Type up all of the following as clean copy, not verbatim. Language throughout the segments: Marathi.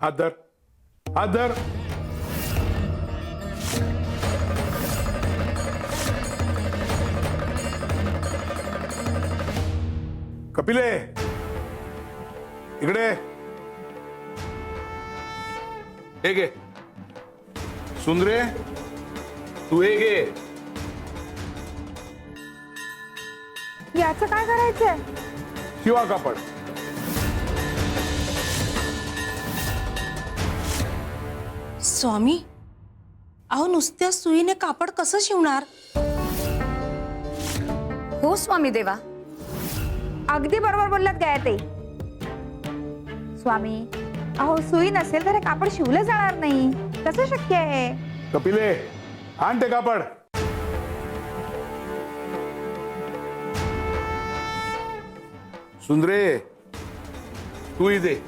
हात धर, हात धर. कपिले, इकडे हे घे. सुंदरे, तू हे घे. याचं काय करायचंय? शिवा कापड. स्वामी, अहो नुसत्या सुईने कापड कसं शिवणार? हो स्वामी देवा, अगदी बरोबर बोललात गायत्री. स्वामी, अहो सुई नसेल तर हे कापड शिवलं जाणार नाही. कसं शक्य आहे? कपिले, आण ते कापड. सुंदरे, तू इथे.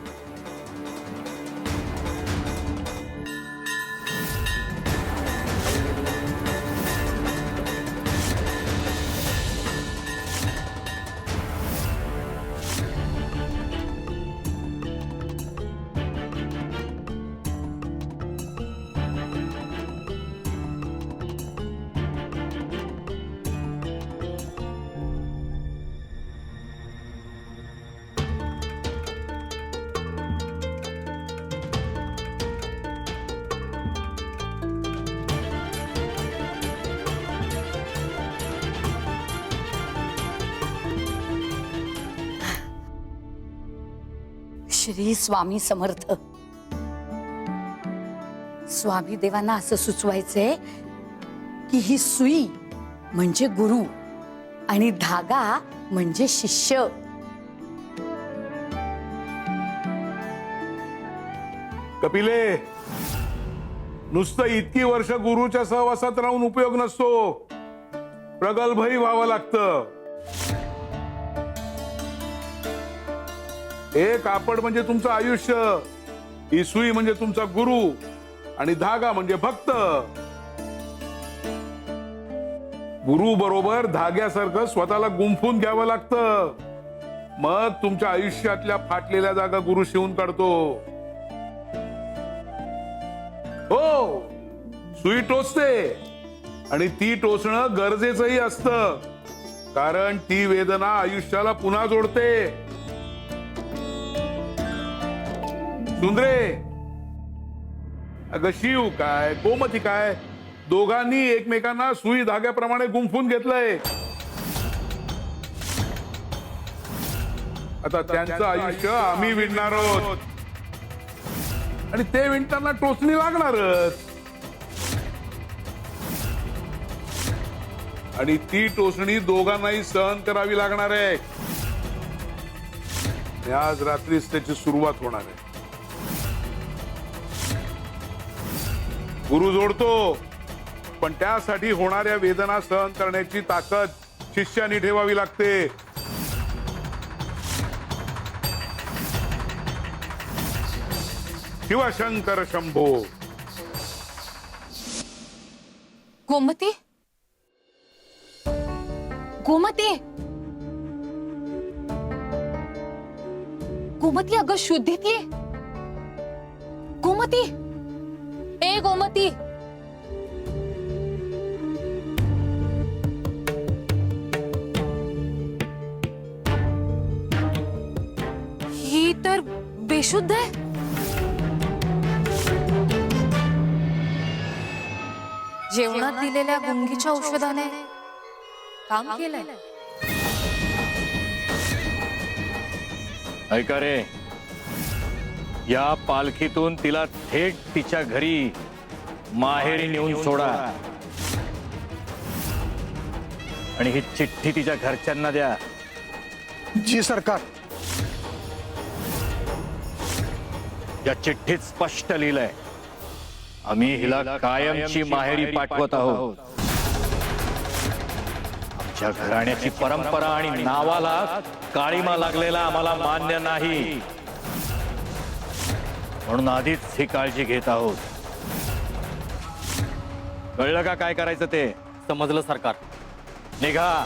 श्री स्वामी समर्थ. स्वामी देवांना असं सुचवायचंय की ही सुई म्हणजे गुरु आणि धागा म्हणजे शिष्य. कपिले, नुसतं इतकी वर्ष गुरुच्या सहवासात राहून उपयोग नसतो. प्रगल्भही व्हावं लागतं. हे कापड म्हणजे तुमचं आयुष्य, ही सुई म्हणजे तुमचा गुरु आणि धागा म्हणजे भक्त. गुरु बरोबर धाग्यासारखं स्वतःला गुंफून घ्यावं लागतं. मग तुमच्या आयुष्यातल्या फाटलेल्या जागा गुरु शिवून काढतो. हो, सुई टोचते आणि ती टोचणं गरजेचंही असतं, कारण ती वेदना आयुष्याला पुन्हा जोडते. सुंदरे, अगं शिव काय गोमती काय, दोघांनी एकमेकांना सुई धाग्याप्रमाणे गुंफून घेतलंय. आता त्यांचं आयुष्य आम्ही विणणार आहोत आणि ते विणताना टोचणी लागणारच. आणि ती टोचणी दोघांनाही सहन करावी लागणार आहे. आज रात्रीच त्याची सुरुवात होणार आहे. गुरु जोडतो, पण त्यासाठी होणाऱ्या वेदना सहन करण्याची ताकद शिष्याने ठेवावी लागते. शिवशंकर शंभो. गोमती, गोमती, गोमती, अगं शुद्धीत ये. गोमती, ए गोमती. ही तर बेशुद्ध आहे. जेवणात दिलेल्या गुंगीच्या औषधाने काम केलंय. ऐका रे, या पालखीतून तिला थेट तिच्या घरी माहेरी नेऊन सोडा आणि ही चिठ्ठी तिच्या घरच्यांना द्या. जी सरकार. या चिठ्ठीत स्पष्ट लिहिलंय, आम्ही हिला कायमची माहेरी पाठवत आहोत. आमच्या घराण्याची परंपरा आणि नावाला काळीमा लागलेला आम्हाला मान्य नाही, म्हणून आधीच ही काळजी घेत आहोत. कळलं का काय करायचं ते? समजलं सरकार. निघा.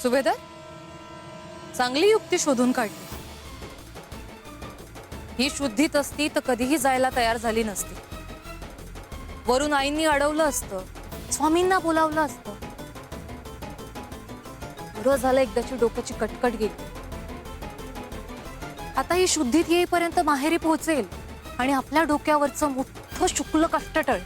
सुभेदार चांगली युक्ती शोधून काढली. ही शुद्धीत असती तर कधीही जायला तयार झाली नसती. वरून आईंनी अडवलं असतं, स्वामींना बोलावलं असतं. बरं झालं एकदाची डोक्याची कटकट गेली. आता ही शुद्धीत येईपर्यंत माहेरी पोहोचेल आणि आपल्या डोक्यावरचं मोठं शुक्ल कष्ट टळ.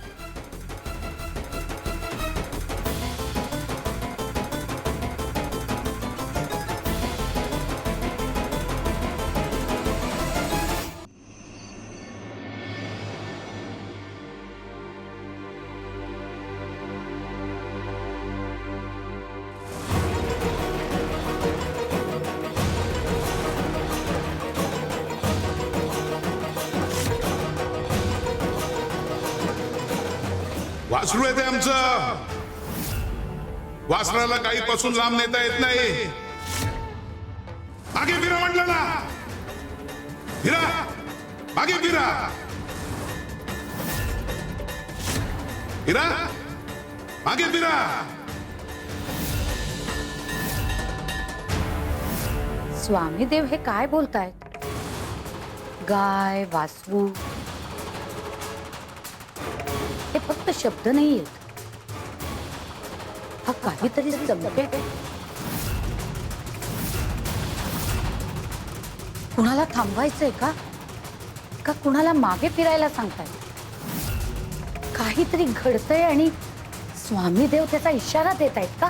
वासरू येते आमचं. वासराला काही पासून लांब नेता येत नाही. मागे फिरा म्हटलं ना. फिरा मागे फिरा. फिरा मागे फिरा. स्वामीदेव हे काय बोलतायत? गाय वासरू हे फक्त शब्द नाहीयेत. हा काहीतरी संकेत. कुणाला थांबवायचंय का कुणाला मागे फिरायला सांगताय? काहीतरी घडतंय आणि स्वामीदेव त्याचा इशारा देत आहेत का?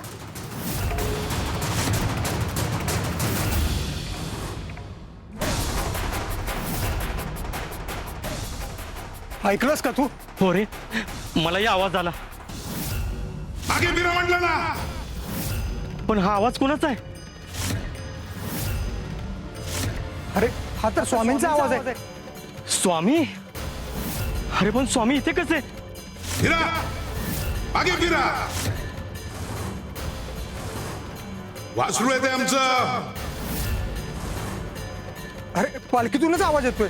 ऐकलंस का तू? हो रे, मलाही आवाज आला. मागे फिरा म्हटलं ना. पण हा आवाज कोणाचा आहे? अरे हा तर स्वामींचा आवाज आहे. स्वामी? अरे पण स्वामी इथे कसे? फिरा मागे फिरा. वासरू येते आमचं. अरे पालखीतूनच आवाज येतोय.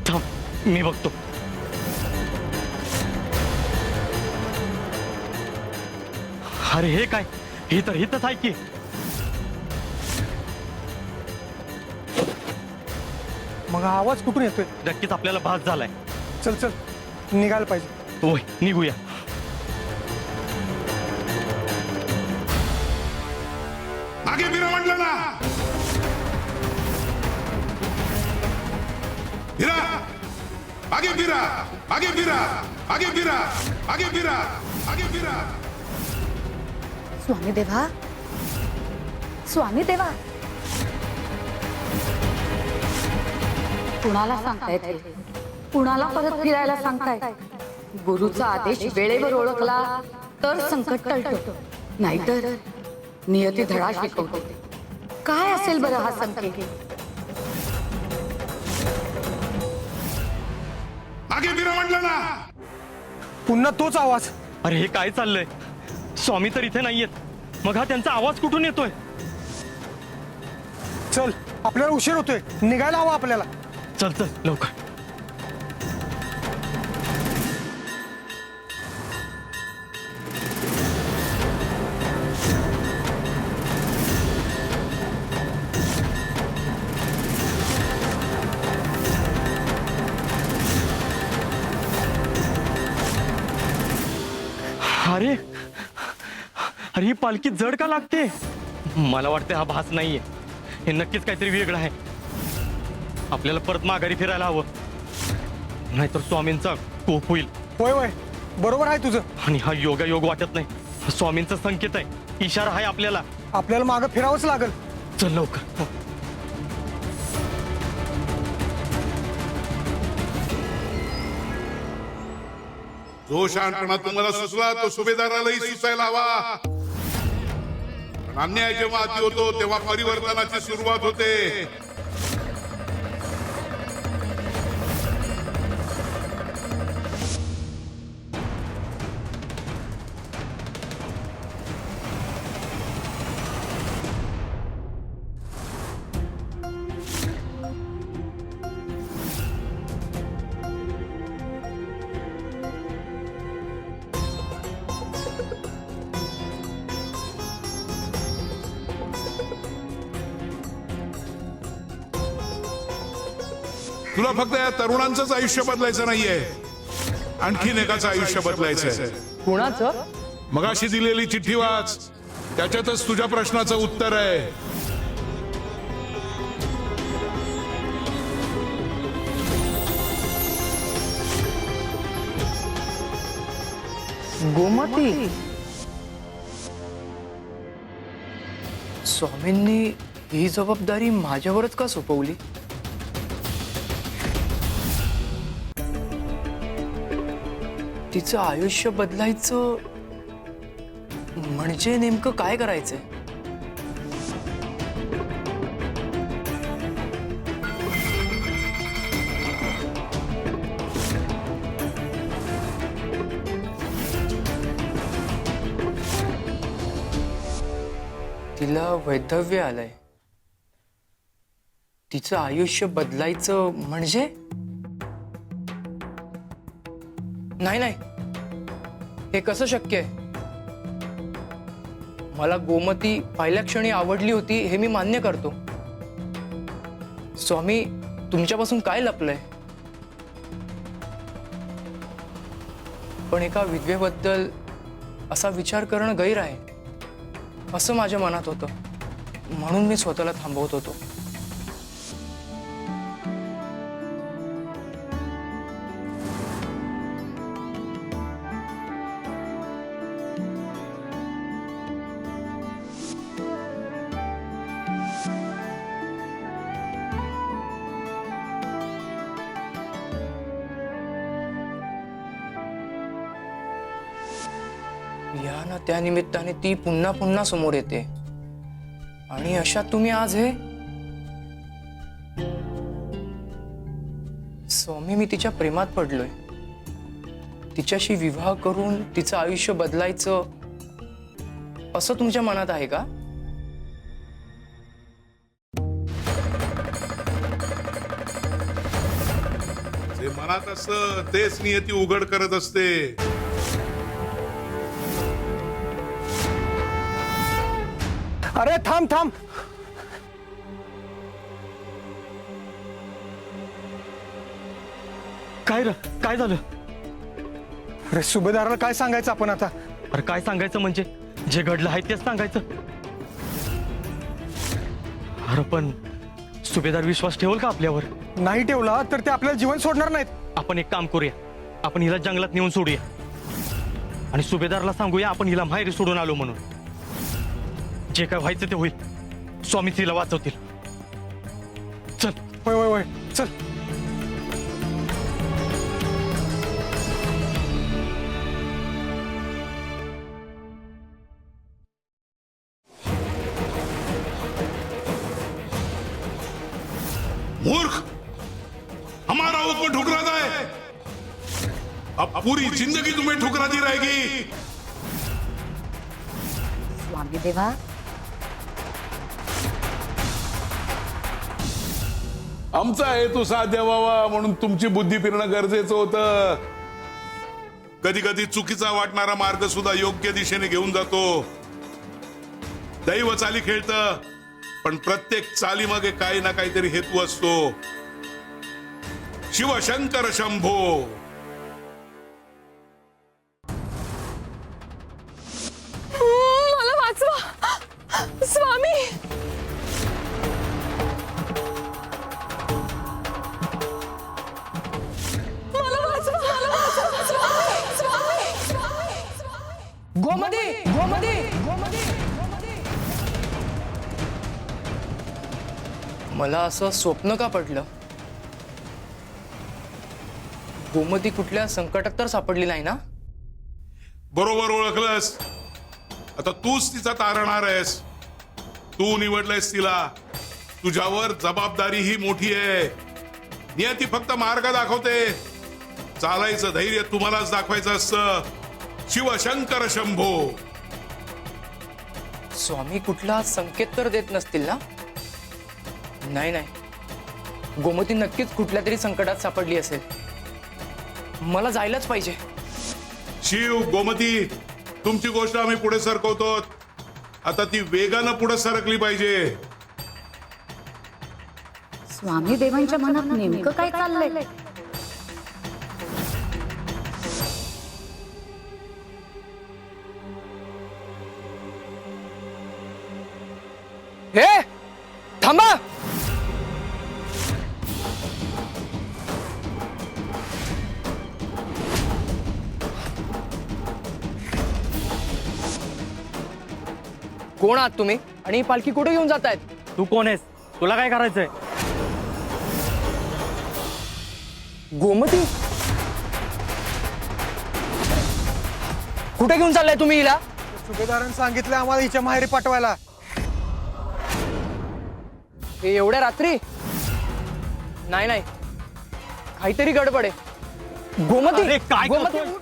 थांब, मी बघतो. अरे हे काय? हे तर हितच आहे की. मग हा आवाज कुठून येतोय? नक्कीच आपल्याला भास झालाय. चल चल निघायला पाहिजे. होय, निघूया. मागे फिरा म्हटलं ना. फिरा मागे फिरा. मागे फिरा. मागे फिरा. मागे फिरा. मागे फिरा. स्वामीदेवा, स्वामीदेवा, कुणाला सांगतायत हे? कुणाला परत फिरायला सांगतायत? गुरुचा आदेश वेळेवर ओळखला तर संकट टळतं, नाहीतर नियती धडा शिकवते. काय असेल बरं हा संकेत? मागे फिरा म्हटलं ना. पुन्हा तोच आवाज. अरे हे काय चाललंय? स्वामी तर इथे नाहीयेत. मग हा त्यांचा आवाज कुठून येतोय? चल आपल्याला उशीर होतोय, निघायला हवा आपल्याला. चल चल लवकर. अरे अरे ही पालखी जड का लागते? मला वाटते हा भास नाहीये. हे नक्कीच काहीतरी वेगळं आहे. आपल्याला परत माघारी फिरायला हवं, नाहीतर स्वामींचा कोप होईल. होय होय बरोबर आहे तुझं. आणि हा योगायोग वाटत नाही. हा स्वामींचा संकेत आहे, इशारा आहे आपल्याला. आपल्याला मागं फिरावंच लागल. चल लवकर. जो शहाणपणा तुम्हाला सुचला तो सुभेदारालाही सुचायला हवा. पण अन्याय जेव्हा अति होतो तेव्हा परिवर्तनाची सुरुवात होते. तुला फक्त या तरुणांचंच आयुष्य बदलायचं नाहीये, आणखीन एकाचं आयुष्य बदलायचंय. कुणाचं? मगाशी दिलेली चिठ्ठी वाच, त्याच्यातच तुझ्या प्रश्नाचं उत्तर आहे. गोमती. स्वामींनी ही जबाबदारी माझ्यावरच का सोपवली? तिचं आयुष्य बदलायचं म्हणजे नेमकं काय करायचंय? तिला वैधव्य आलंय. तिचं आयुष्य बदलायचं म्हणजे? नाही नाही, हे कसं शक्य आहे? मला गोमती पहिल्या क्षणी आवडली होती हे मी मान्य करतो. स्वामी, तुमच्यापासून काय लपलंय? पण एका विधवेबद्दल असा विचार करणं गैर आहे असं माझ्या मनात होतं, म्हणून मी स्वतःला थांबवत होतो. या ना त्या निमित्ताने ती पुन्हा पुन्हा समोर येते आणि अशा तुम्ही आज हे. स्वामी, मी तिच्या प्रेमात पडलोय. तिच्याशी विवाह करून तिचं आयुष्य बदलायचं असं तुमच्या मनात आहे का? जे मनात असतं तेच नियती उघड करत असते. अरे थांब थांब. काय र, काय झालं? अरे सुभेदाराला काय सांगायचं आपण आता? अरे काय सांगायचं म्हणजे जे घडलं आहे तेच सांगायचं. अरे पण सुभेदार विश्वास ठेवल का आपल्यावर? नाही ठेवला तर ते आपल्याला जीवन सोडणार नाहीत. आपण एक काम करूया, आपण हिला जंगलात नेऊन सोडूया आणि सुभेदारला सांगूया आपण हिला माहेरी सोडून आलो म्हणून. जे काय व्हायचं ते होईल, स्वामी तिला वाचवतील. चल. होय होय होय, चल. मूर्ख, हमारा हुक्म ठुकराता है, अब पूरी जिंदगी तुम्हें ठुकराती रहेगी. स्वामी देवा, आमचा हेतू साध्य व्हावा म्हणून तुमची बुद्धी फिरणं गरजेचं होतं. कधी कधी चुकीचा वाटणारा मार्ग सुद्धा योग्य दिशेने घेऊन जातो. दैव चाली खेळतं, पण प्रत्येक चालीमागे काही ना काहीतरी हेतू असतो. शिवशंकर शंभो. मला वाचवा स्वामी. गोमती, गोमती, गोमती, गोमती. मला असं स्वप्न का पडलं? गोमती कुठल्या संकटात तर सापडली नाही ना? बरोबर ओळखलंस. आता तूच तिचा तारणार आहेस. तू निवडलंयस तिला. तुझ्यावर जबाबदारी ही मोठी आहे. नियती फक्त मार्ग दाखवते, चालायचं धैर्य तुम्हालाच दाखवायचं असतं. शिवशंकर शंभो. स्वामी कुठला संकेत तर देत नसतील ना? नाही नाही, गोमती नक्कीच कुठल्या तरी संकटात सापडली असेल. मला जायलाच पाहिजे. शिव, गोमती, तुमची गोष्ट आम्ही पुढे सरकवतो. आता ती वेगानं पुढे सरकली पाहिजे. स्वामी देवांच्या मनात नेमकं काय चाललंय? हे थांबा. कोण आहात तुम्ही आणि ही पालखी कुठे घेऊन जातायत? तू कोण आहेस? तुला काय करायचंय? गोमती, कुठे घेऊन चाललाय तुम्ही हिला? सुभेदारांनी सांगितलं आम्हाला हिच्या माहेरी पाठवायला. हे एवढ्या रात्री? नाही नाही, काहीतरी गडबड आहे. गोमती, अरे, काय गोमती, करतोय?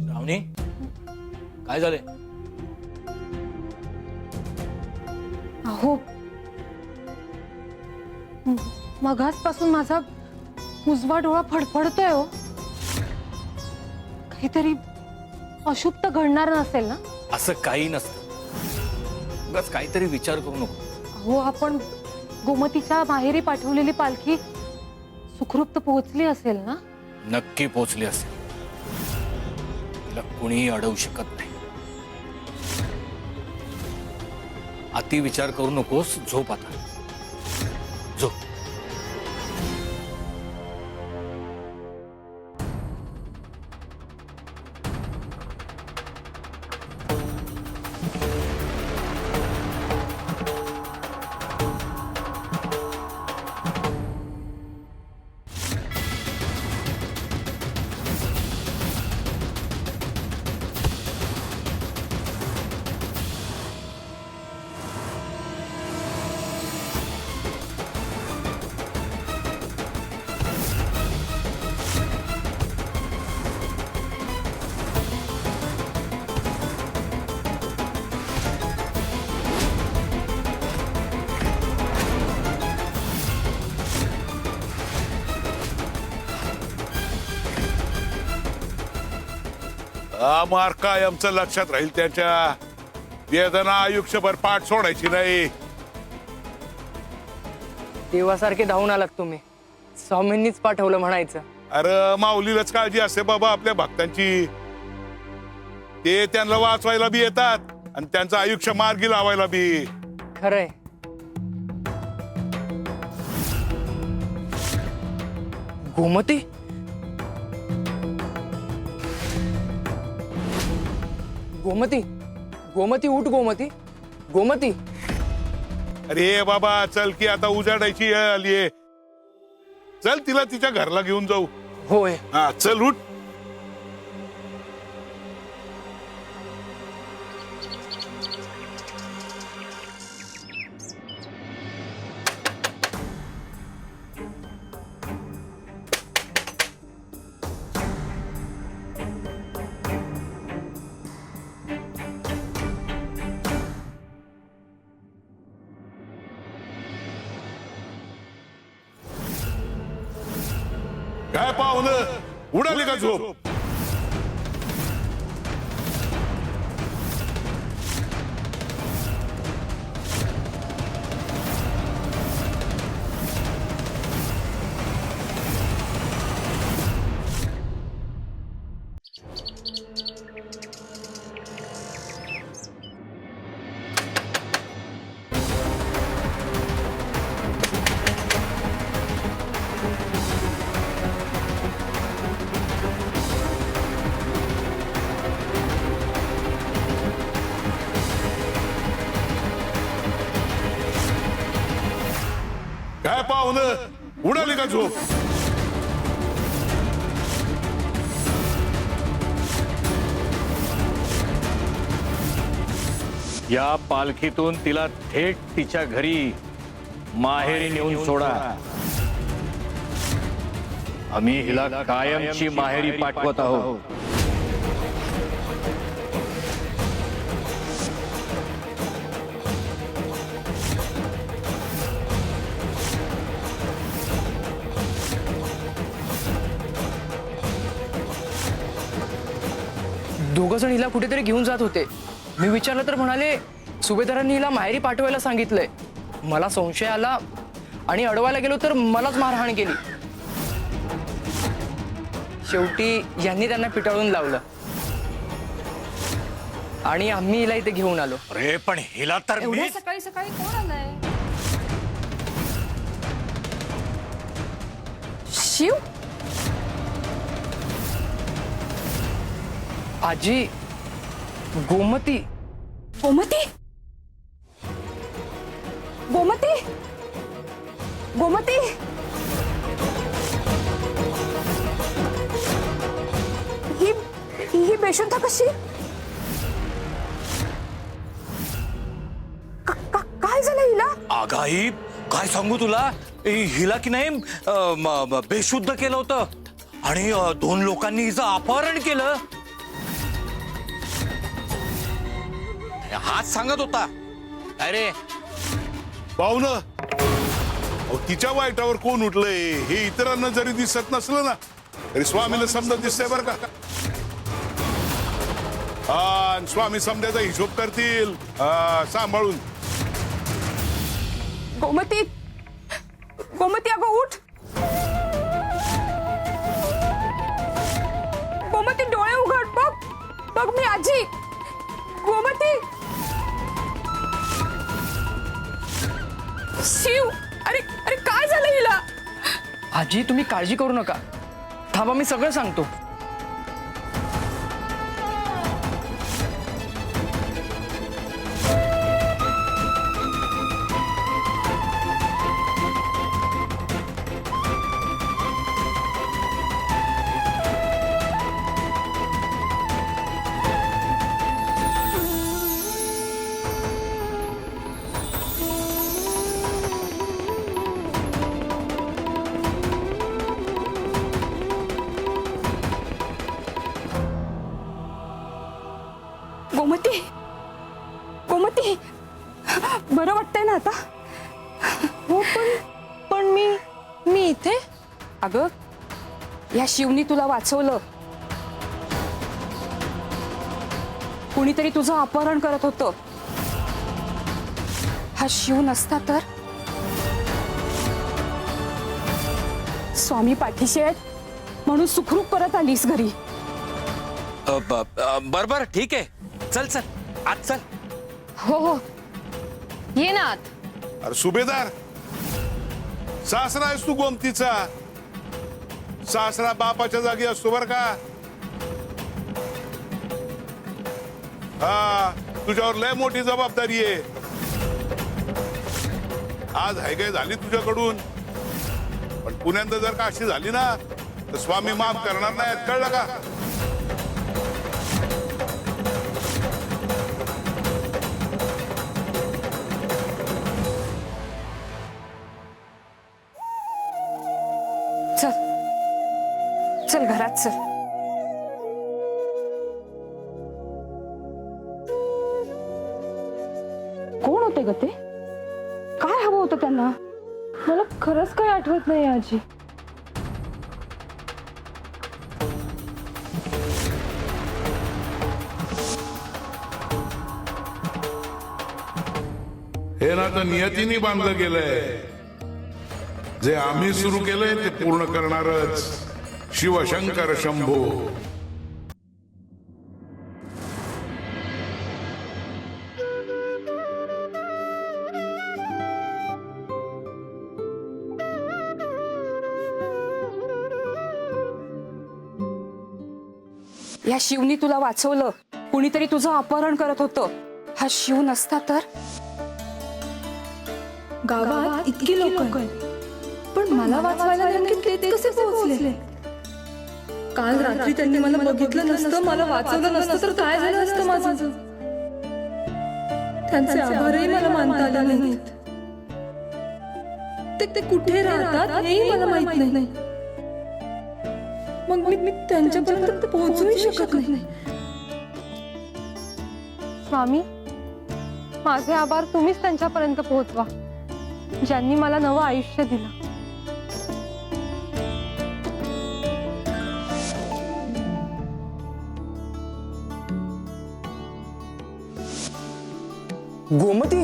श्रावणी, काय झाले? अहो मगासपासून माझा उजवा डोळा फडफडतोय हो. काहीतरी अशुभ तर घडणार नसेल ना? असं काही नसतं. उगाच काहीतरी विचार करू नको. अहो आपण गोमतीच्या माहेरी पाठवलेली पालखी सुखरूप तर पोहोचली असेल ना? नक्की पोचली असेल. तिला कुणीही अडवू शकत नाही. अति विचार करू नकोस. झोप आता, झोप. मार कायमचं लक्षात राहील त्याच्या. वेदना आयुष्यभर पाठ सोडायची नाही. देवासारखे धावून आलात तुम्ही. स्वामींनीच पाठवलं म्हणायचं. अरे माऊलीलाच काळजी असते बाबा आपल्या भक्तांची. ते त्यांना वाचवायला बी येतात आणि त्यांचं आयुष्य मार्गी लावायला बी. खरंय. गोमती, गोमती, गोमती उठ. गोमती, गोमती. अरे बाबा चल की आता उजाडायची वेळ आलीये. चल तिला तिच्या घरला घेऊन जाऊ. होय. हा चल उठ. काय पाहुणं उडाली का झोप? काय पाहुणं उडाली का झोप? या पालखीतून तिला थेट तिच्या घरी माहेरी नेऊन सोडा. आम्ही हिला कायमची माहेरी पाठवत आहोत. दोघ जण हिला कुठेतरी घेऊन जात होते. मी विचारलं तर म्हणाले सुभेदारांनी हिला माहेरी पाठवायला सांगितलंय. मला संशय आला आणि अडवायला गेलो तर मलाच मारहाण केली. शेवटी यांनी त्यांना पिटाळून लावलं आणि आम्ही हिला इथे घेऊन आलो. अरे पण हिला तर मी सकाळी सकाळी कोण आलंय? शिव आजी, गोमती. गोमती गोमती गोमती ही ही बेशुद्ध कशी? काय झालं हिला? आगाई काय सांगू तुला, हिला की नाही बेशुद्ध केलं होतं आणि 2 लोकांनी हिचं अपहरण केलं. हाच सांगत होता. अरे पाहुणं अहो, तिच्या वाईटावर कोण उठलंय हे इतरांना जरी दिसत नसलं ना तरी स्वामीला समजा दिसतंय बरं का. हा, आणि स्वामी समजायचा हिशोब करतील सांभाळून. गोमती गोमती अगं उठ. गोमती डोळे उघड. बघ बघ मी आजी. गोमती. शिव अरे अरे काय झालं हिला? आजी तुम्ही काळजी करू नका. थांबा मी सगळं सांगतो. गोमती गोमती बरं वाटतंय ना आता? हो पण मी इथे. अगं या शिवनी तुला वाचवलं. कुणीतरी तुझं अपहरण करत होतं. हा शिव नसता तर? स्वामी पाठीशी आहेत म्हणून सुखरूप परत आलीस घरी. बर ठीक आहे. चल चल आज चल. हो हो ये ना आत. अरे सुभेदार, सासरा आहेस तू गोमतीचा. सासरा बापाच्या जागी असतो बर का. हा, तुझ्यावर लय मोठी जबाबदारी आहे. आज हायगाय झाली तुझ्याकडून, पण पुण्यांदा जर का अशी झाली ना तर स्वामी माफ करणार नाहीत, कळलं का? चल चल घरात चल. कोण होते ग ते? काय हवं होतं त्यांना? मला खरंच काही आठवत नाही आजी. हे ना तर नियतीने बांधलं गेलंय. जे आम्ही सुरू केलंय ते पूर्ण करणारच शिवशंकर शंभो. या शिवनी तुला वाचवलं. कुणीतरी तुझं अपहरण करत होतं. हा शिव नसता तर? गावात इतकी लोक आहेत मला वाचवायला नेमके तेच कसे पोहोचले? काल रात्री त्यांनी मला बघितलं नसतं, मला वाचवलं नसतं तर काय झालं असतं माझं? त्यांचे आभारही मला मानता आले नाहीत. ते कुठे राहतात हेही मला माहित नाही. मग मी त्यांच्यापर्यंत पोहोचूही शकत नाही. स्वामी, माझे आभार तुम्हीच त्यांच्यापर्यंत पोहोचवा, ज्यांनी मला नवं आयुष्य दिलं. गोमती,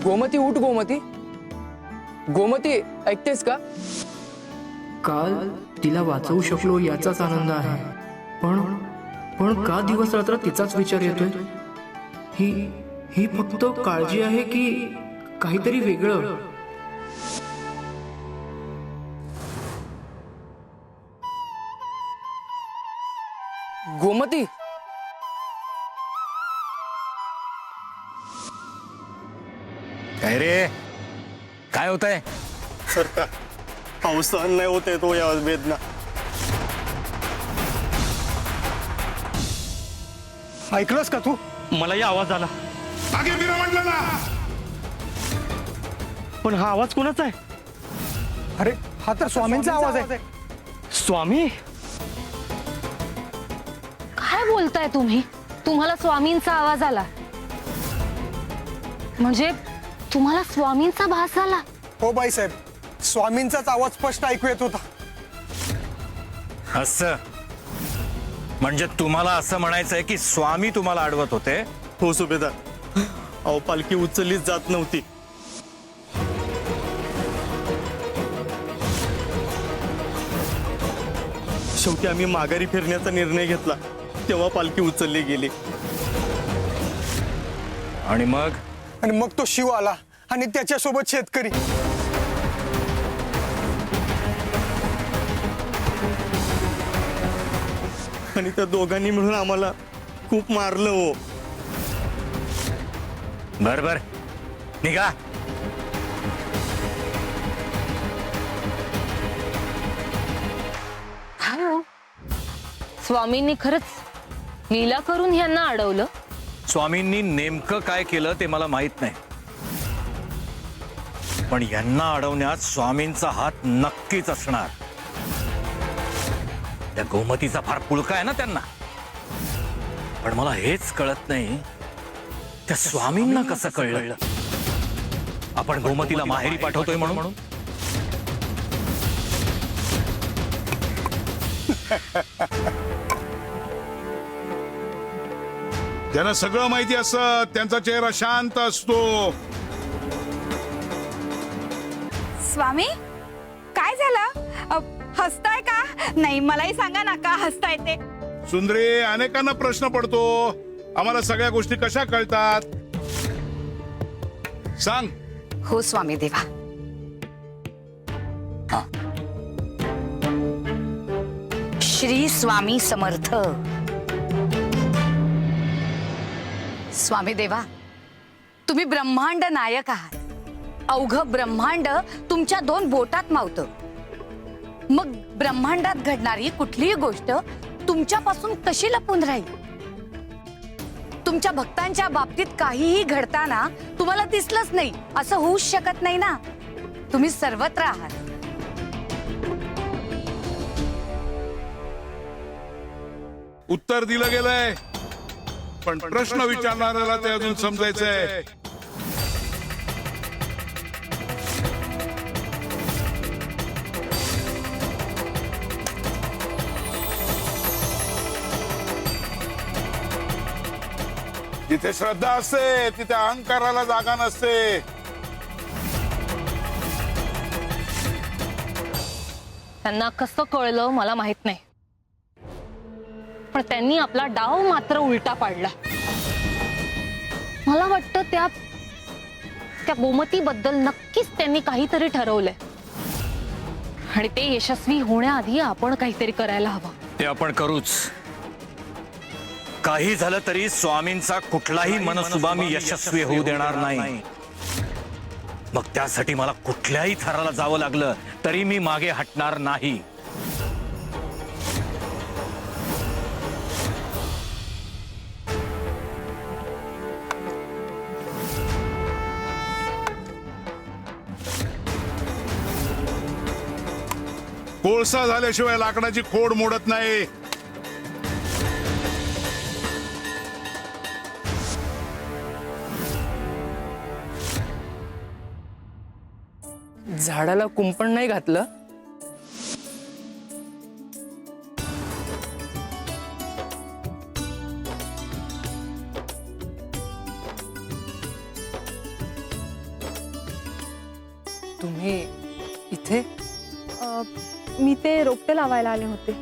गोमती उठ. गोमती, गोमती ऐकतेस का? काल तिला वाचवू शकलो याचाच आनंद आहे, पण का दिवस रात्र तिचाच विचार येतोय? ही फक्त काळजी आहे की काहीतरी वेगळं? गोमती, काय रे, काय होत आहे? अवसान नाही होते तो या वेदना. ऐकलंस का तू? मलाही आवाज आला, मागे फिरा म्हटलं ना. पण हा आवाज कोणाचा आहे? अरे हा तर स्वामींचा आवाज आहे. स्वामी? काय बोलताय तुम्ही? तुम्हाला स्वामींचा आवाज आला म्हणजे तुम्हाला स्वामींचा भास झाला? हो बाईसाहेब, स्वामींचाच आवाज स्पष्ट ऐकू येत होता. असं म्हणजे तुम्हाला असं म्हणायचंय की स्वामी तुम्हाला अडवत होते? हो सुभेदार, अहो पालखी उचललीच जात नव्हती. शेवटी आम्ही माघारी फिरण्याचा निर्णय घेतला, तेव्हा पालखी उचलली गेली. आणि मग तो शिव आला आणि त्याच्यासोबत शेतकरी. आणि त्या दोघांनी मिळून आम्हाला खूप मारलं. हो बर निघा. स्वामींनी खरंच लीला करून यांना अडवलं? स्वामींनी नेमकं काय केलं ते मला माहित नाही, पण यांना अडवण्यात स्वामींचा हात नक्कीच असणार. त्या गोमतीचा फार पुळका आहे ना त्यांना. पण मला हेच कळत नाही, त्या स्वामींना कसं कळलं आपण गोमतीला माहेरी पाठवतोय म्हणून? त्यांना सगळं माहिती असतं, त्यांचा चेहरा शांत असतो. स्वामी, काय झालं? हसताय का? नाही, मलाही सांगा ना, का हसताय ते? सुंदरे, अनेकांना प्रश्न पडतो, आम्हाला सगळ्या गोष्टी कशा कळतात? सांग. हो स्वामी देवा. श्री स्वामी समर्थ. स्वामी देवा, तुम्ही ब्रह्मांड नायक आहात. अवघं ब्रह्मांड तुमच्या 2 बोटात मावतं. मग ब्रह्मांडात घडणारी कुठलीही गोष्ट तुमच्यापासून कशी लपून राहील? तुमच्या भक्तांच्या बाबतीत काहीही घडताना तुम्हाला दिसलंच नाही असं होऊच शकत नाही ना. तुम्ही सर्वत्र आहात. उत्तर दिलं गेलंय, पण प्रश्न विचारणाऱ्याला ते अजून समजायचंय. जिथे श्रद्धा असते तिथे अहंकाराला जागा नसते. त्यांना कसं कळलं मला माहित नाही, पण त्यांनी आपला डाव मात्र उलटा पाडला. मला वाटतं त्या गोमतीबद्दल नक्कीच त्यांनी काहीतरी ठरवलंय आणि ते यशस्वी होण्याआधी आपण काहीतरी करायला हवं. ते आपण करूच. काही झालं तरी स्वामींचा कुठलाही मनसुबा मी यशस्वी होऊ देणार नाही. मग त्यासाठी मला कुठल्याही थराला जावं लागलं तरी मी मागे हटणार नाही. कोळसा झाल्याशिवाय लाकडाची खोड मोडत नाही. झाडाला कुंपण नाही घातलं. तुम्ही इथे? मी ते रोपटे लावायला आले होते.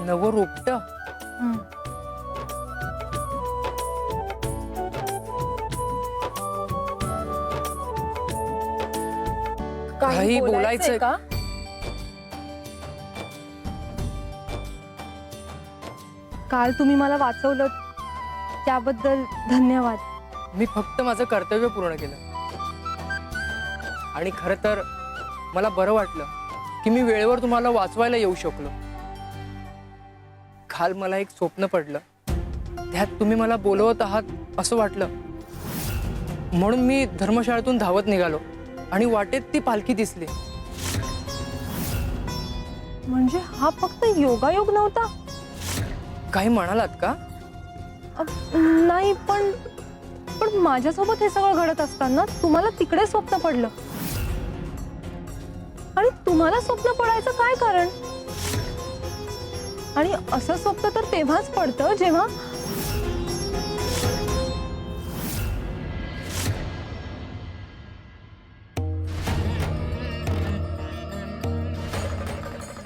नवं रोपट? काही बोलायचंय का? काल तुम्ही मला वाचवलं त्याबद्दल धन्यवाद. मी फक्त माझं कर्तव्य पूर्ण केलं. आणि खरं तर मला बरं वाटलं की मी वेळेवर तुम्हाला वाचवायला येऊ शकलो. काल मला एक स्वप्न पडलं, त्यात तुम्ही मला बोलवत आहात असं वाटलं. म्हणून मी धर्मशाळेतून धावत निघालो आणि वाटेत ती पालखी दिसली. म्हणजे हा फक्त योगायोग नव्हता? काही म्हणालात का? नाही, पण माझ्यासोबत हे सगळं घडत असताना तुम्हाला तिकडे स्वप्न पडलं. आणि तुम्हाला स्वप्न पडायचं काय कारण? आणि असं स्वप्न तर तेव्हाच पडतं जेव्हा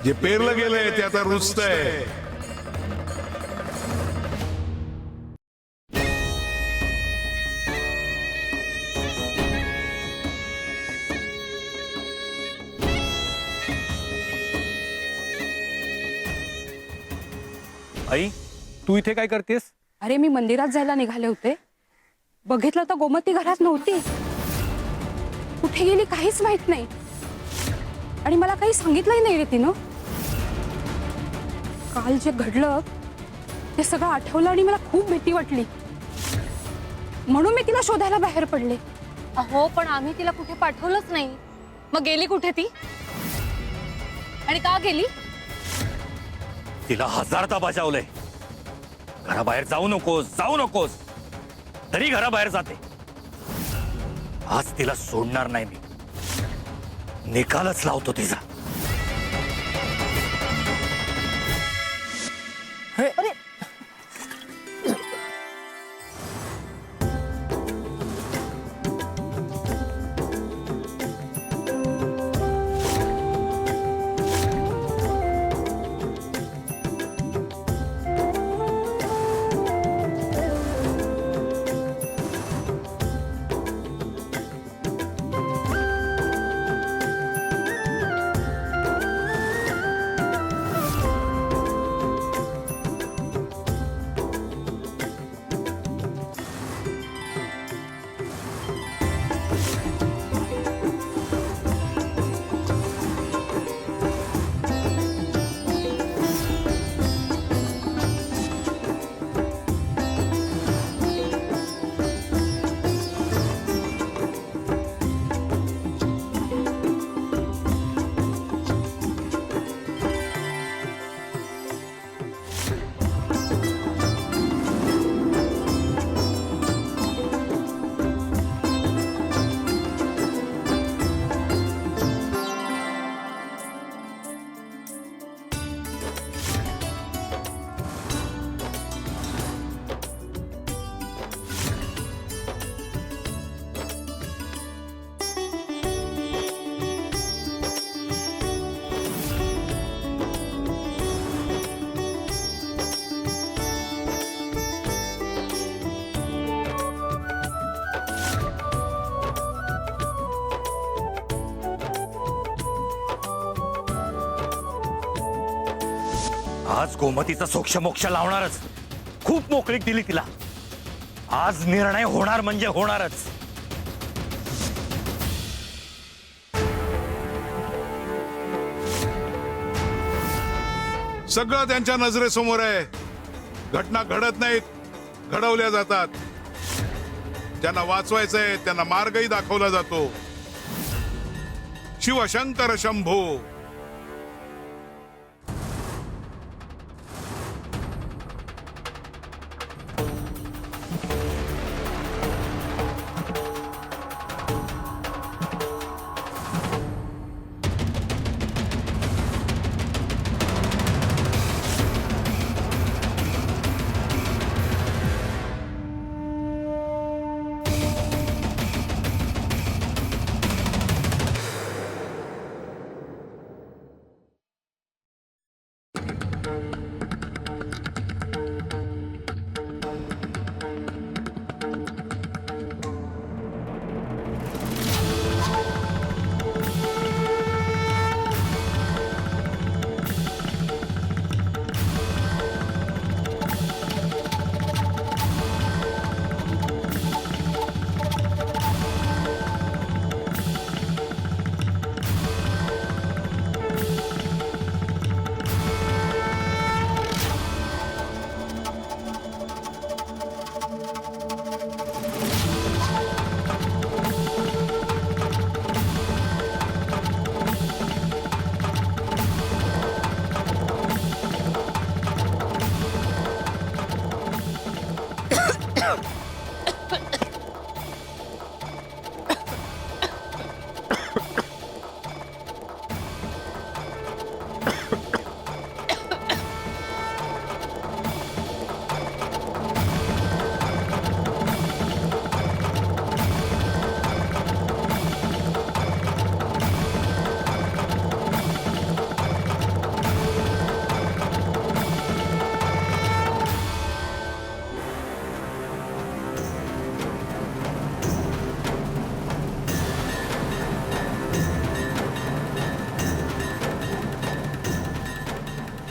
जे पेरलं गेलंय ते आता रुजतंय. आई, तू इथे काय करतेस? अरे मी मंदिरात जायला निघाले होते, बघितलं तर गोमती घरात नव्हती. कुठे गेली काहीच माहित नाही. आणि मला काही सांगितलंही नाही रे तिनं. काल जे घडलं ते सगळं आठवलं आणि मला खूप भीती वाटली. म्हणून मी तिला शोधायला बाहेर पडले. अहो, पण आम्ही तिला कुठे पाठवलंच नाही. मग गेली कुठे ती? आणि का गेली? तिला हजारदा बजावलंय, घराबाहेर जाऊ नकोस, जाऊ नकोस, तरी घराबाहेर जाते. आज तिला सोडणार नाही मी. निकालच लावतो तिचा. आज गोमतीचा सोक्ष मोक्ष लावणारच. खूप मोकळीक दिली तिला. आज निर्णय होणार म्हणजे होणारच. सगळं त्यांच्या नजरेसमोर आहे. घटना घडत नाहीत, घडवल्या जातात. ज्यांना वाचवायचंय त्यांना मार्गही दाखवला जातो. शिवशंकर शंभो.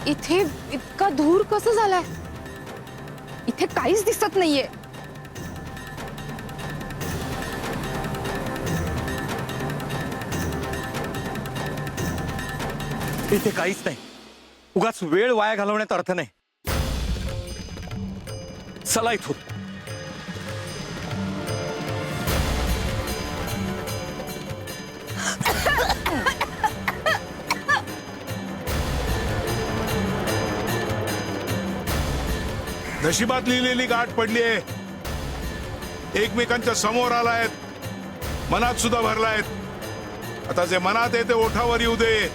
इथे इतका धूर कसं झालाय? इथे काहीच दिसत नाहीये. इथे काहीच नाही. उगाच वेळ वाया घालवण्यात अर्थ नाही. चला इथून. नशिबात लिहिलेली गाठ पडली आहे. एकमेकांच्या समोर आलायत, मनात सुद्धा भरलायत. आता जे मनात आहे ते ओठावर येऊ दे.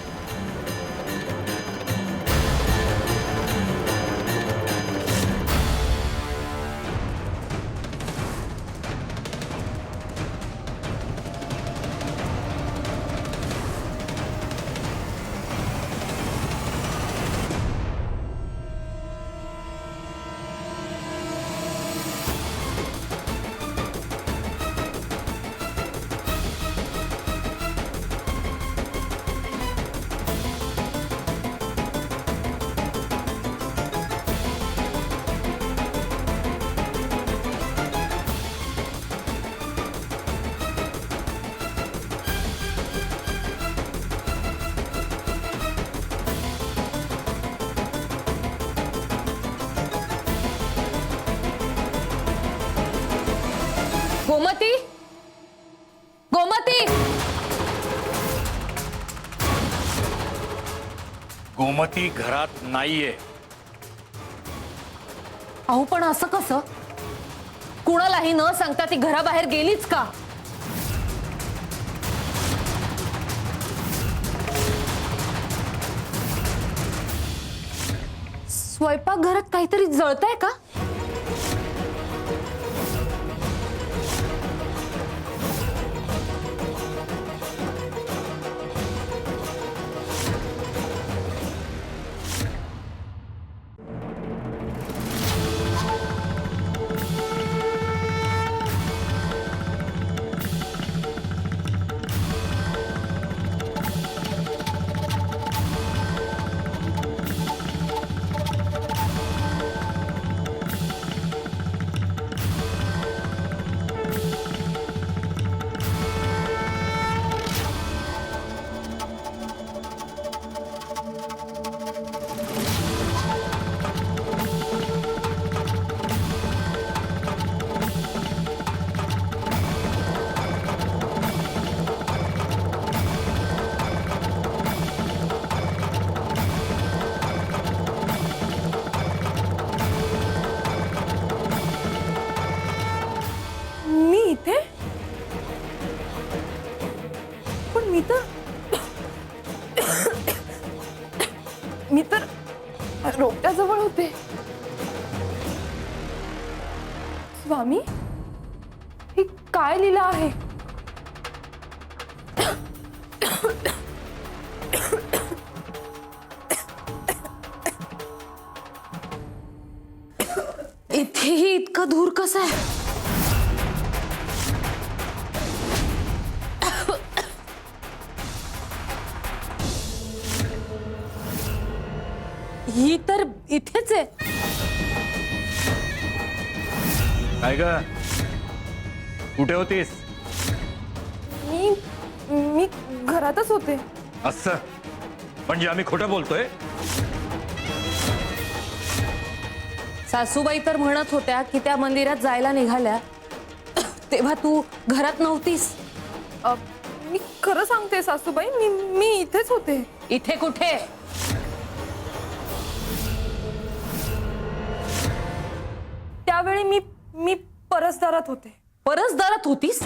गोमती, गोमती. गोमती घरात नाहीये. अहो पण असं कसं? कुणालाही न सांगता ती घराबाहेर गेलीच का? स्वयंपाकघरात काहीतरी जळतंय का? मी तर रोपट्याजवळ होते. स्वामी, ही काय लीला आहे? इथेही इतकं धूर कसं आहे? ही तर इथेच आहे. काय ग कुठे होतीस? मी घरातच होते. असं म्हणजे आम्ही खोटं बोलतोय? सासूबाई तर म्हणत होत्या की त्या मंदिरात जायला निघाल्या तेव्हा तू घरात नव्हतीस. मी खरं सांगते सासूबाई, मी इथेच होते. इथे कुठे? त्यावेळी मी परसदारात होते. परसदारात होतीस?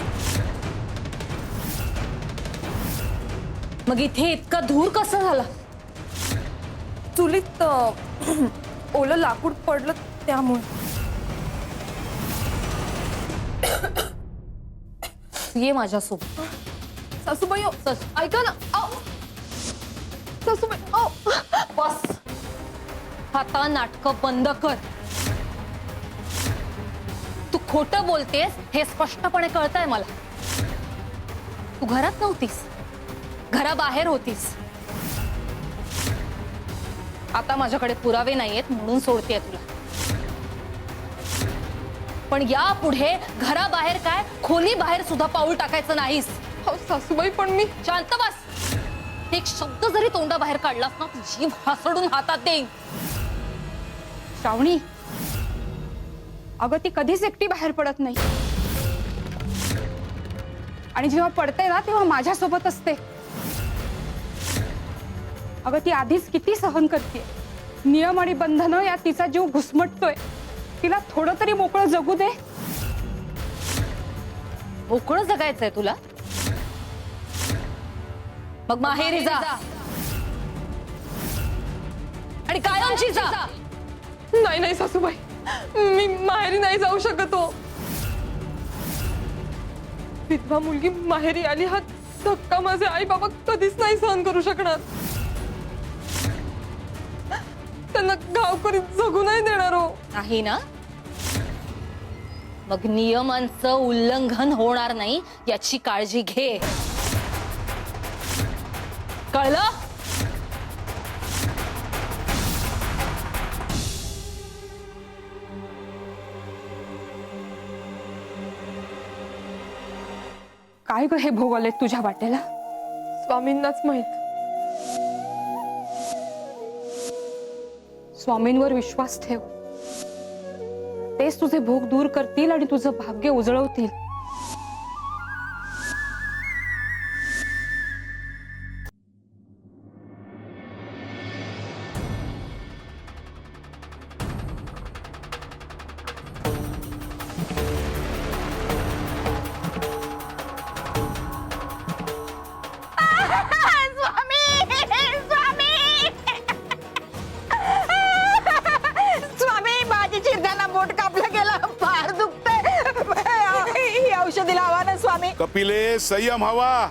मग इथे इतका धूर कसा झाला? चुलीत ओलं लाकूड पडलं त्यामुळे. ये माझ्यासोबत. सासूबाई ऐका ना. सासूबाई बस, आता नाटक बंद कर. तू खोटं बोलतेस हे स्पष्टपणे कळतंय मला. तू घरात नव्हतीस, घराबाहेर होतीस. आता माझ्याकडे पुरावे नाहीयेत म्हणून सोडतेय तुला. पण यापुढे घराबाहेर काय खोली बाहेर सुद्धा पाऊल टाकायचं नाहीस. सासूबाई पण मी. शांत बस. एक शब्द जरी तोंडाबाहेर काढलास ना तर जीभ हासडून हातात देईन. श्रावणी, अगं ती कधीच एकटी बाहेर पडत नाही आणि जेव्हा पडते ना तेव्हा माझ्यासोबत असते. अगं ती आधीच किती सहन करते. नियम आणि बंधनं या तिचा जीव घुसमटतोय. तिला थोडं तरी मोकळं जगू दे. मोकळं जगायचंय तुला? मग माहेरी जा आणि कायमची जा. नाही सासूबाई, मी माहेरी नाही जाऊ शकत हो. विधवा मुलगी माहेरी आली हा धक्का माझे आई बाबा कधीच नाही सहन करू शकणार. त्यांना गावकरी जगू नाही देणार हो. नाही ना? मग नियमांचं उल्लंघन होणार नाही याची काळजी घे. कळलं? काय ग हे भोग आलेत तुझ्या वाट्याला? स्वामींनाच माहित. स्वामींवर विश्वास ठेव. तेच तुझे भोग दूर करतील आणि तुझं भाग्य उजळवतील. कपिले, संयम हवा.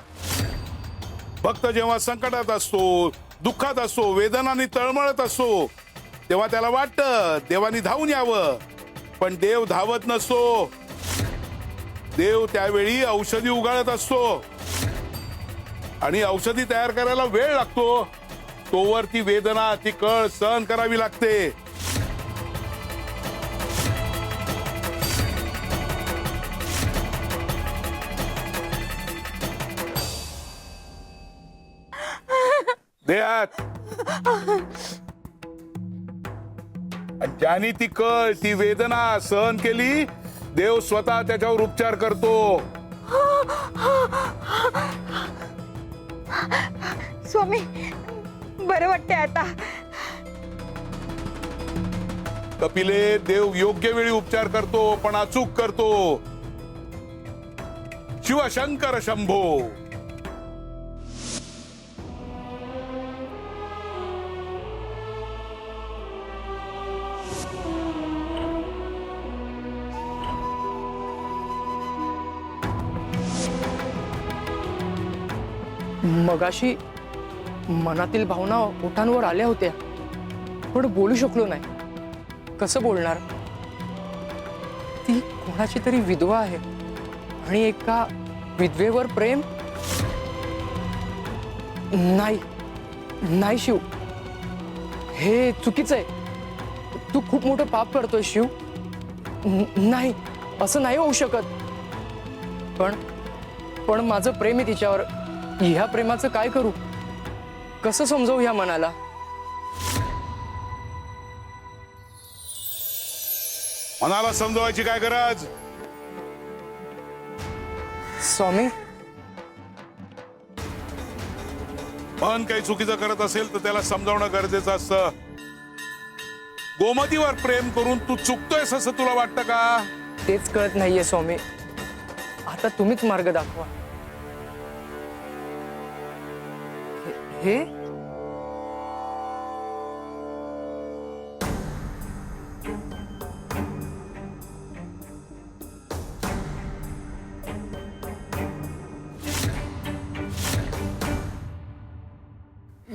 भक्त जेव्हा संकटात असतो, दुःखात असतो, वेदनांनी तळमळत असतो तेव्हा त्याला वाटतं देवानी धावून यावं. पण देव धावत नसतो. देव त्यावेळी औषधी उगाळत असतो आणि औषधी तयार करायला वेळ लागतो. तोवर ती वेदना, ती कळ सहन करावी लागते. देहात ज्यानी ती कळ, ती वेदना सहन केली, देव स्वतः त्याच्यावर उपचार करतो. स्वामी, बरं वाटतंय आता. कपिले, देव योग्य वेळी उपचार करतो पण अचूक करतो. शिवशंकर शंभो. मगाशी मनातील भावना ओठांवर आल्या होत्या, पण बोलू शकलो नाही. कसं बोलणार? ती कोणाची तरी विधवा आहे आणि एका विधवेवर प्रेम. नाही नाही शिव, हे चुकीचं आहे. तू खूप मोठं पाप करतोय शिव. नाही, असं नाही होऊ शकत. पण माझं प्रेम आहे तिच्यावर. ह्या प्रेमाचं काय करू? कसं समजावू ह्या मनाला? मनाला समजवायची काय गरज? स्वामी, मन काही चुकीचं करत असेल तर त्याला समजावणं गरजेचं असतं. गोमतीवर प्रेम करून तू चुकतोयस असं तुला वाटतं का? तेच कळत नाहीये स्वामी. आता तुम्हीच मार्ग दाखवा. हे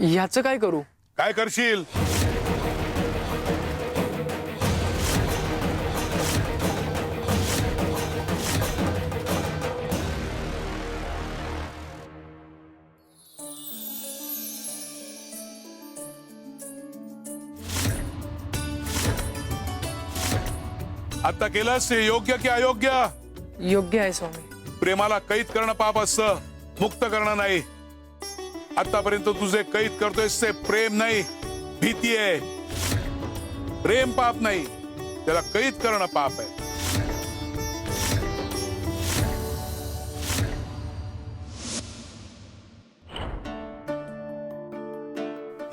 ह्याचं काय करू? काय करशील? आता केलंस ते योग्य की अयोग्य? योग्य आहे स्वामी. प्रेमाला कैद करणं पाप असतं, मुक्त करणं नाही. आतापर्यंत तुझे कैद करतोयस ते प्रेम नाही, भीती आहे. प्रेम पाप नाही, त्याला कैद करणं पाप आहे.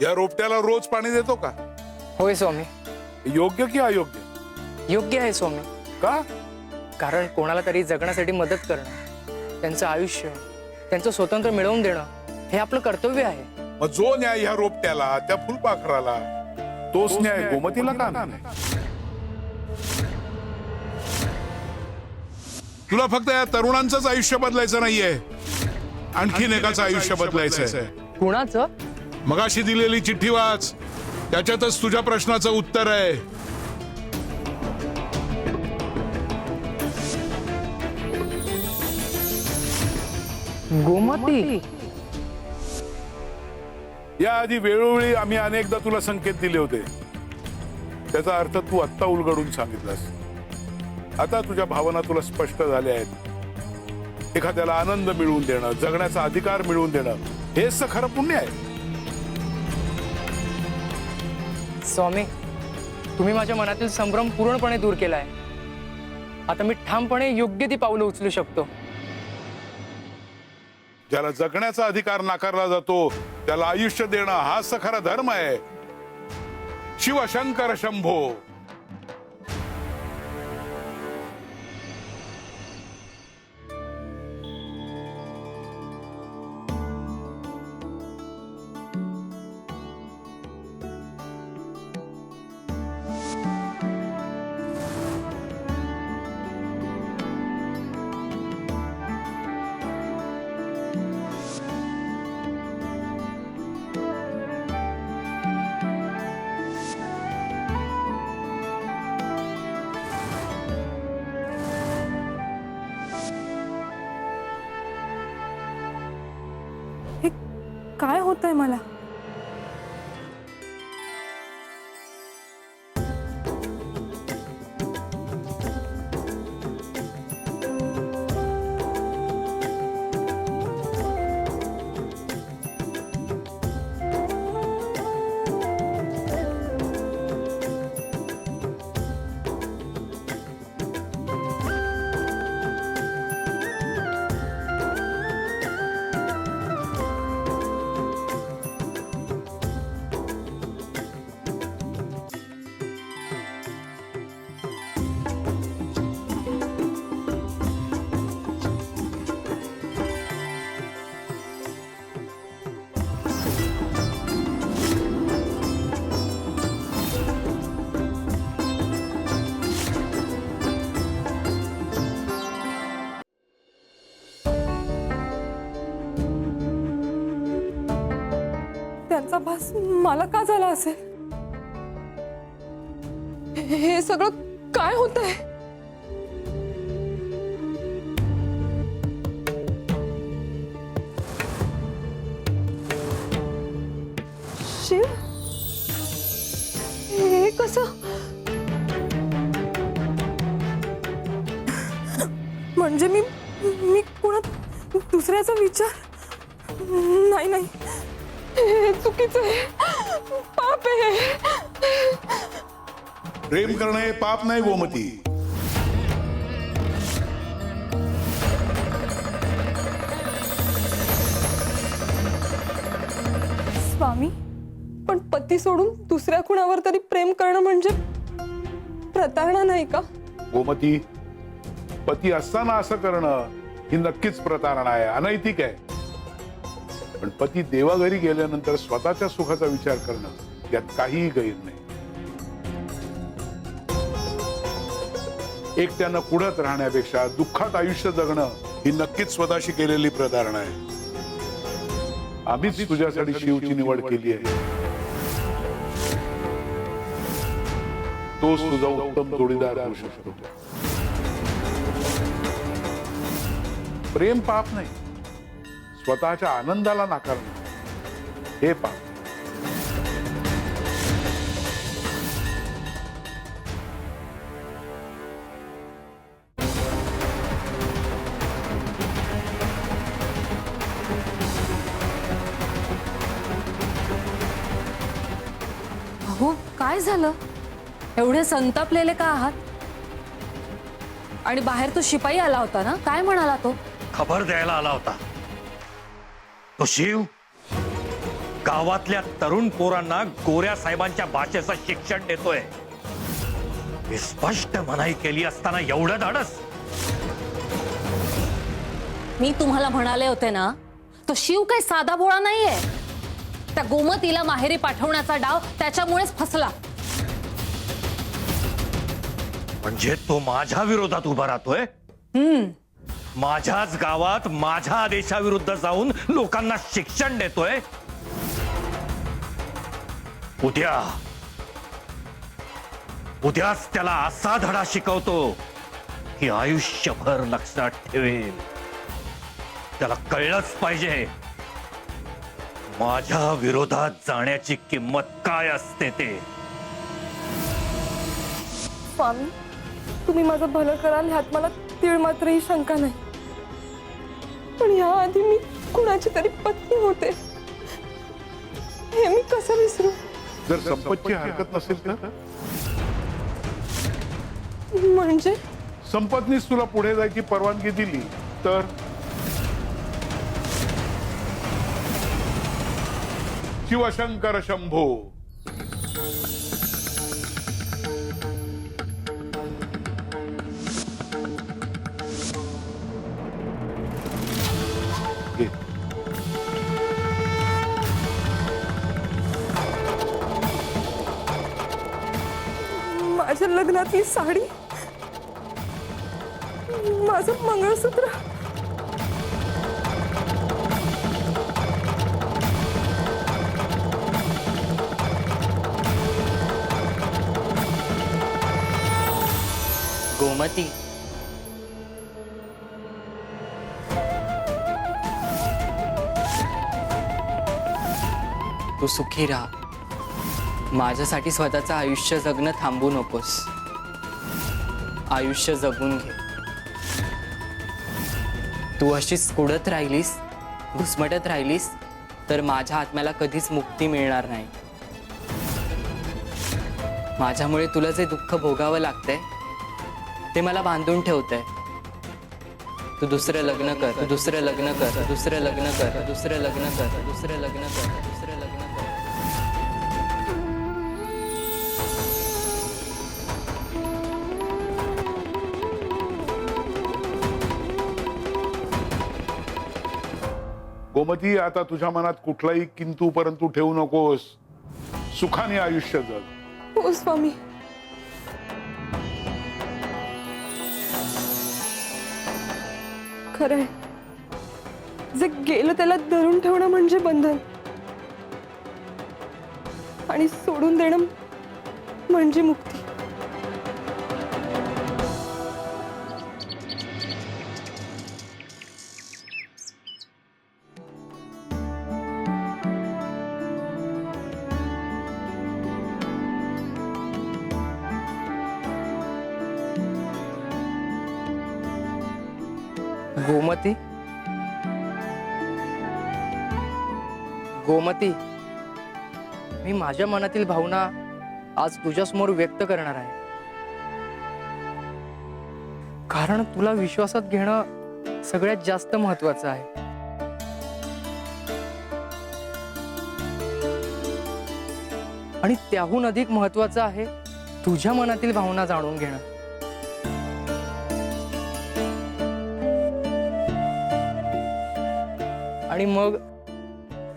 या रोपट्याला रोज पाणी देतो का? होय स्वामी. योग्य की अयोग्य? योग्य आहे स्वामी. का? कारण कोणाला तरी जगण्यासाठी मदत करणं, त्यांचं आयुष्य, त्यांचं स्वातंत्र्य मिळवून देणं हे आपलं कर्तव्य आहे. मग जो न्याय ह्या रोपट्याला, त्या फुलपाखराला, तोच न्याय गोमतीला का नाही? तुला फक्त या तरुणांचंच आयुष्य बदलायचं नाहीये, आणखीन एकाचं आयुष्य बदलायचंय. कुणाचं? मगाशी दिलेली चिठ्ठी वाच, त्याच्यातच तुझ्या प्रश्नाचं उत्तर आहे. गोमती. याआधी वेळोवेळी आम्ही अनेकदा तुला संकेत दिले होते, त्याचा अर्थ तू आत्ता उलगडून सांगितलास. आता तुझ्या भावना तुला स्पष्ट झाल्या आहेत. एखाद्याला आनंद मिळवून देणं, जगण्याचा अधिकार मिळवून देणं, हेच तर खरं पुण्य आहे. स्वामी, तुम्ही माझ्या मनातील संभ्रम पूर्णपणे दूर केलाय. आता मी ठामपणे योग्य ती पावलं उचलू शकतो. ज्याला जगण्याचा अधिकार नाकारला जातो त्याला आयुष्य देणं हाच खरा धर्म आहे. शिवशंकर शंभो. काय होतंय मला? यांचा भास मला का झाला असेल? हे सगळं काय होत आहे? शिव, हे कसं? म्हणजे मी मी कोणा दुसऱ्याचा विचार नाही नाही, हे चुकीचं आहे, पाप आहे. प्रेम करणं हे पाप नाही गोमती. स्वामी, पण पती सोडून दुसऱ्या कुणावर तरी प्रेम करणं म्हणजे प्रतारणा नाही का? गोमती, पती असताना असं करणं ही नक्कीच प्रतारणा आहे, अनैतिक आहे. पण पती देवाघरी गेल्यानंतर स्वतःच्या सुखाचा विचार करणं यात काहीही गैर नाही. एकट्यानं कुढत राहण्यापेक्षा दुःखात आयुष्य जगणं ही नक्कीच स्वतःशी केलेली प्रतारणा आहे. आम्हीच तुझ्यासाठी शिवची निवड केली आहे. तोच तुझा उत्तम जोडीदार होऊ शकतो. प्रेम पाप नाही, स्वतःच्या आनंदाला नाकारणं हे पाप. अहो, काय झालं? एवढे संतापलेले का आहात? आणि बाहेर तो शिपाई आला होता ना, काय म्हणाला तो? खबर द्यायला आला होता. तो शिव गावातल्या तरुण पोरांना गोऱ्या साहेबांच्या भाषेचं शिक्षण देतोय. ही स्पष्ट मनाई केली असताना एवढं धाडस? मी तुम्हाला म्हणाले होते ना, तो शिव काही साधा भोळा नाहीये. त्या गोमतीला माहेरी पाठवण्याचा डाव त्याच्यामुळेच फसला. म्हणजे तो माझ्या विरोधात उभा राहतोय? माझ्याच गावात माझ्या आदेशाविरुद्ध जाऊन लोकांना शिक्षण देतोय. उद्याच त्याला असा धडा शिकवतो की आयुष्यभर लक्षात ठेवेल. त्याला कळलंच पाहिजे माझ्या विरोधात जाण्याची किंमत काय असते ते. स्वामी, तुम्ही माझं भलं कराल ह्यात मला तीळ मात्रही शंका नाही. पण याआधी मी कुणाची तरी पत्नी होते, हे मी कसं विसरू? जर संपतची हरकत नसेल तर? म्हणजे संपत्नीच तुला पुढे जायची परवानगी दिली तर? शिवशंकर शंभो. घे. माझ्या लग्नातली साडी, माझं मंगळसूत्र, गोमती, तू सुखी राहा. माझ्यासाठी स्वतःचं आयुष्य जगणं थांबू नकोस. आयुष्य जगून घे. तू अशीच कुडत राहिलीस, घुसमटत राहिलीस तर माझ्या आत्म्याला कधीच मुक्ती मिळणार नाही. माझ्यामुळे तुला जे दुःख भोगावं लागतंय ते मला बांधून ठेवतंय. तू दुसरं लग्न कर, दुसरं लग्न कर, दुसरं लग्न कर, दुसरं लग्न कर, दुसरं लग्न कर, दुसरं लग्न कर. गोमती, आता तुझ्या मनात कुठलाही किंतु परंतु ठेवू नकोस. सुखाने आयुष्य जग. हो स्वामी. खरंय, जे गेलं त्याला धरून ठेवणं म्हणजे बंधन. आणि सोडून देणं म्हणजे मुक्ती. गोमती, गोमती, मी माझ्या मनातील भावना आज तुझ्यासमोर व्यक्त करणार आहे. कारण तुला विश्वासात घेणं सगळ्यात जास्त महत्वाचं आहे. आणि त्याहून अधिक महत्वाचं आहे तुझ्या मनातील भावना जाणून घेणं. आणि मग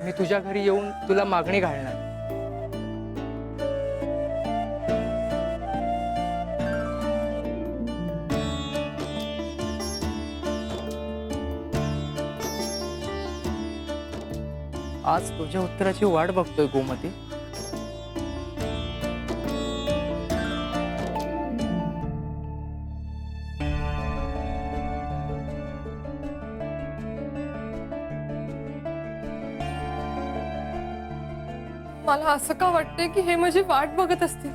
मी तुझ्या घरी येऊन तुला मागणी घालणार. आज तुझ्या उत्तराची वाट बघतोय गोमती. मला असं का वाटतंय की हे माझी वाट बघत असतील.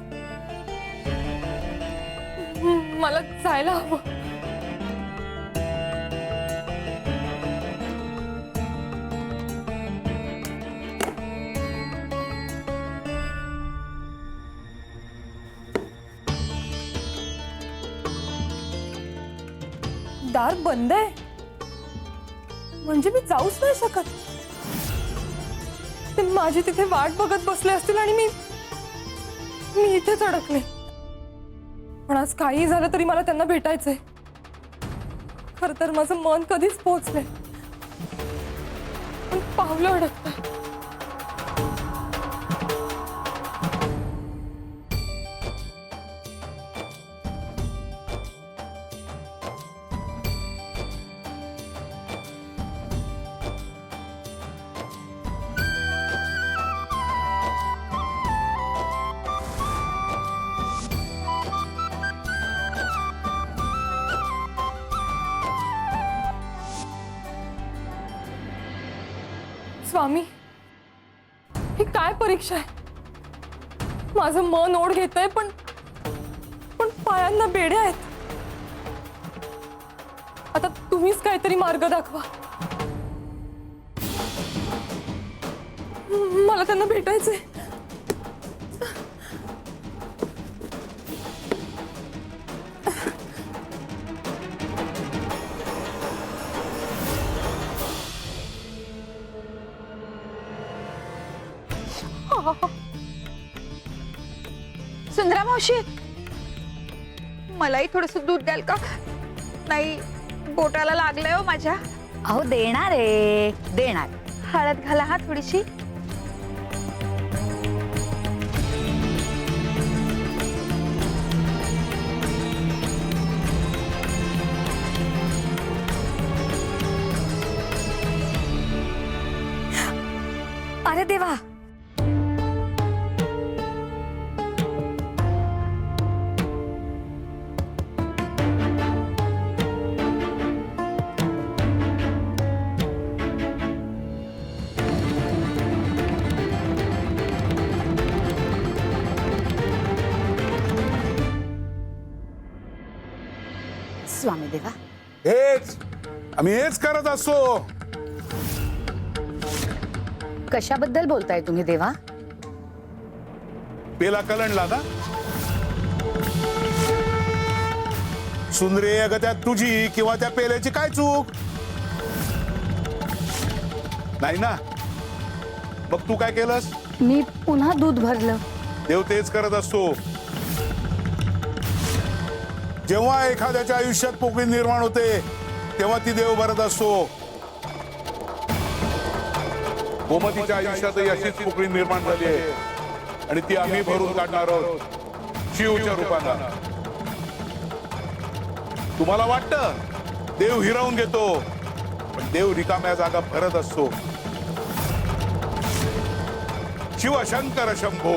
मला जायला हवं. दार बंद आहे म्हणजे मी जाऊच नाही शकत. ते माझी तिथे वाट बघत बसले असतील आणि मी इथेच अडकले. पण आज काही झालं तरी मला त्यांना भेटायचंय. खर तर माझं मन कधीच पोहोचलंय पण पावलं अडकतंय. स्वामी, ही काय परीक्षा आहे. माझं मन ओढ घेतंय पण पायांना बेड्या आहेत. आता तुम्हीच काहीतरी मार्ग दाखवा. मला त्यांना भेटायचंय. सुंदरा मावशी, मलाही थोडस दूध द्याल का? नाही, बोटाला लागलंय हो माझ्या. अहो देणार आहे, देणार. हळद घाला हा थोडीशी. अरे देवा, स्वामी देवा, हेच आम्ही हेच करत असतो. कशाबद्दल बोलताय तुम्ही देवा? पेला कलंडला ना. सुंदरे, अगं त्यात तुझी किंवा त्या पेल्याची काय चूक नाही ना. मग तू काय केलंस? मी पुन्हा दूध भरलं. देव तेच करत असतो. जेव्हा एखाद्याच्या आयुष्यात पोकळी निर्माण होते तेव्हा ती देव भरत असतो. गोमतीच्या आयुष्यातही अशीच पोकळी निर्माण झाली आहे आणि ती आम्ही भरून काढणार आहोत शिवच्या रूपानं. तुम्हाला वाटतं देव हिरावून घेतो, पण देव रिकाम्या जागा भरत असतो. शिवशंकर शंभो